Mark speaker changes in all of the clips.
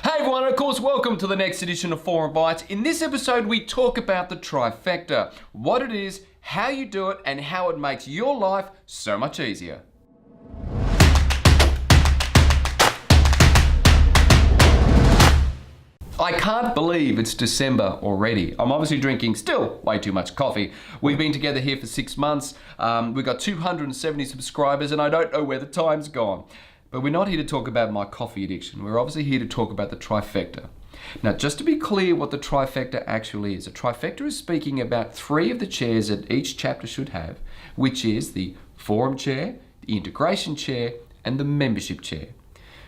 Speaker 1: Hey everyone, and of course, welcome to the next edition of Forum Bites. In this episode, we talk about the trifecta, what it is, how you do it, and how it makes your life so much easier. I can't believe it's December already. I'm obviously drinking still way too much coffee. We've been together here for 6 months. We've got 270 subscribers and I don't know where the time's gone. But we're not here to talk about my coffee addiction. We're obviously here to talk about the trifecta. Now, just to be clear what the trifecta actually is, a trifecta is speaking about 3 of the chairs that each chapter should have, which is the forum chair, the integration chair, and the membership chair.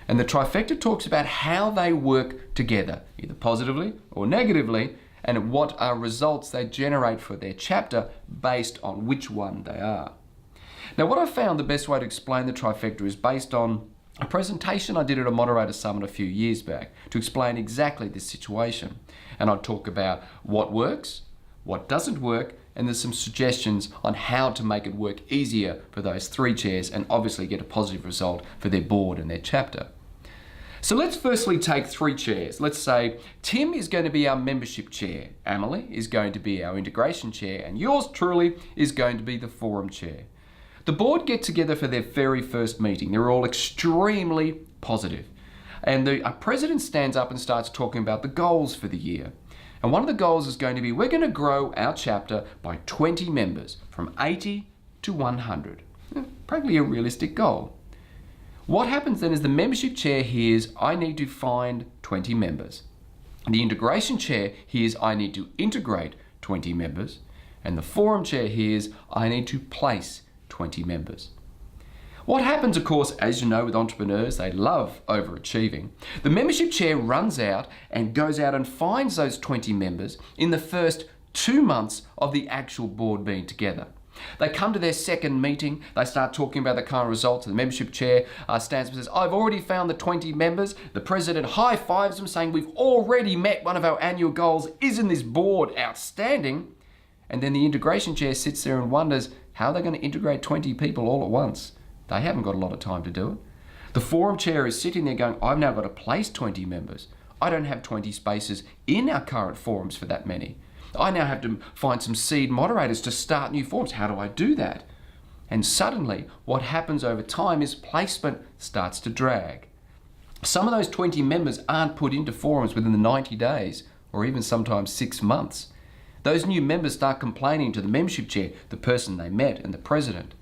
Speaker 1: And the trifecta talks about how they work together, either positively or negatively, and what are results they generate for their chapter based on which one they are. Now, what I found the best way to explain the trifecta is based on a presentation I did at a moderator summit a few years back to explain exactly this situation. And I'd talk about what works, what doesn't work, and there's some suggestions on how to make it work easier for those 3 chairs and obviously get a positive result for their board and their chapter. So let's firstly take 3 chairs. Let's say Tim is going to be our membership chair, Emily is going to be our integration chair, and yours truly is going to be the forum chair. The board get together for their very first meeting. They're all extremely positive. And the president stands up and starts talking about the goals for the year. And one of the goals is going to be, we're going to grow our chapter by 20 members, from 80 to 100. Probably a realistic goal. What happens then is the membership chair hears, I need to find 20 members. The integration chair hears, I need to integrate 20 members. And the forum chair hears, I need to place 20 members. What happens, of course, as you know, with entrepreneurs, they love overachieving. The membership chair runs out and goes out and finds those 20 members in the first 2 months of the actual board being together. They come to their second meeting, they start talking about the current results, and the membership chair stands up and says, I've already found the 20 members. The president high fives them saying, we've already met one of our annual goals. Isn't this board outstanding? And then the integration chair sits there and wonders, how are they going to integrate 20 people all at once? They haven't got a lot of time to do it. The forum chair is sitting there going, I've now got to place 20 members. I don't have 20 spaces in our current forums for that many. I now have to find some seed moderators to start new forums. How do I do that? And suddenly, what happens over time is placement starts to drag. Some of those 20 members aren't put into forums within the 90 days, or even sometimes 6 months. Those new members start complaining to the membership chair, the person they met, and the president.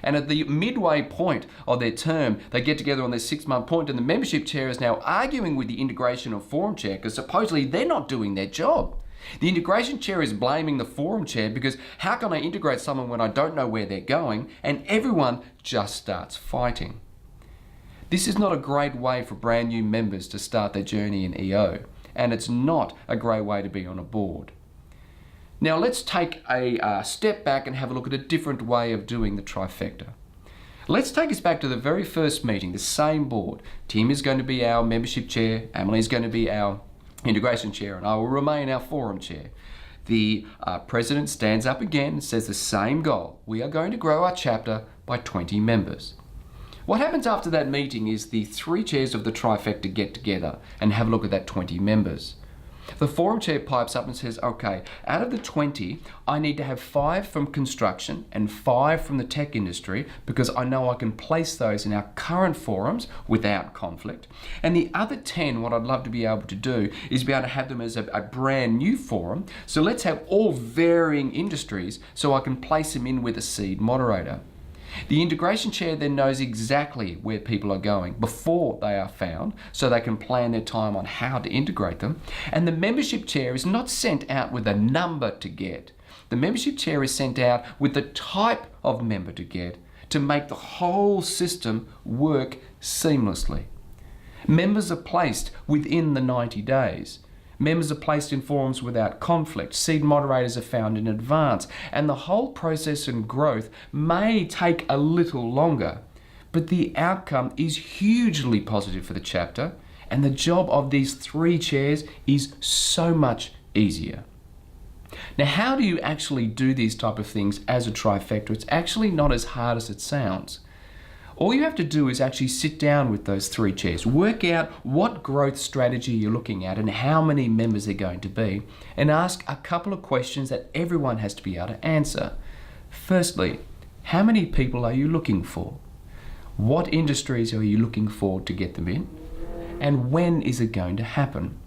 Speaker 1: And at the midway point of their term, they get together on their 6-month point, and the membership chair is now arguing with the integration of forum chair because supposedly they're not doing their job. The integration chair is blaming the forum chair because how can I integrate someone when I don't know where they're going? And everyone just starts fighting. This is not a great way for brand new members to start their journey in EO, and it's not a great way to be on a board. Now let's take a step back and have a look at a different way of doing the trifecta. Let's take us back to the very first meeting, the same board. Tim is going to be our membership chair, Emily is going to be our integration chair, and I will remain our forum chair. The president stands up again and says the same goal. We are going to grow our chapter by 20 members. What happens after that meeting is the 3 chairs of the trifecta get together and have a look at that 20 members. The forum chair pipes up and says, okay, out of the 20, I need to have 5 from construction and 5 from the tech industry because I know I can place those in our current forums without conflict. And the other 10, what I'd love to be able to do is be able to have them as a brand new forum. So let's have all varying industries so I can place them in with a seed moderator. The integration chair then knows exactly where people are going before they are found, so they can plan their time on how to integrate them. And the membership chair is not sent out with a number to get. The membership chair is sent out with the type of member to get to make the whole system work seamlessly. Members are placed within the 90 days. Members are placed in forums without conflict. Seed moderators are found in advance. And the whole process and growth may take a little longer, but the outcome is hugely positive for the chapter, and the job of these 3 chairs is so much easier. Now, how do you actually do these type of things as a trifecta? It's actually not as hard as it sounds. All you have to do is actually sit down with those 3 chairs, work out what growth strategy you're looking at and how many members they're going to be, and ask a couple of questions that everyone has to be able to answer. Firstly, how many people are you looking for? What industries are you looking for to get them in? And when is it going to happen?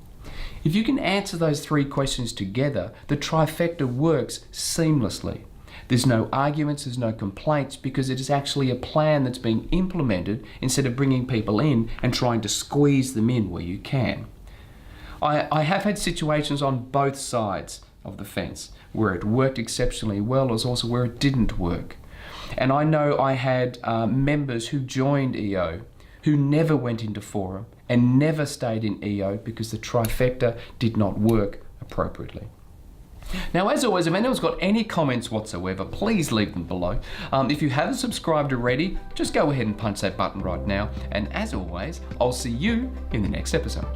Speaker 1: If you can answer those 3 questions together, the trifecta works seamlessly. There's no arguments, there's no complaints, because it is actually a plan that's being implemented instead of bringing people in and trying to squeeze them in where you can. I have had situations on both sides of the fence where it worked exceptionally well, as also where it didn't work. And I know I had members who joined EO who never went into forum and never stayed in EO because the trifecta did not work appropriately. Now, as always, if anyone's got any comments whatsoever, please leave them below. If you haven't subscribed already, just go ahead and punch that button right now. And as always, I'll see you in the next episode.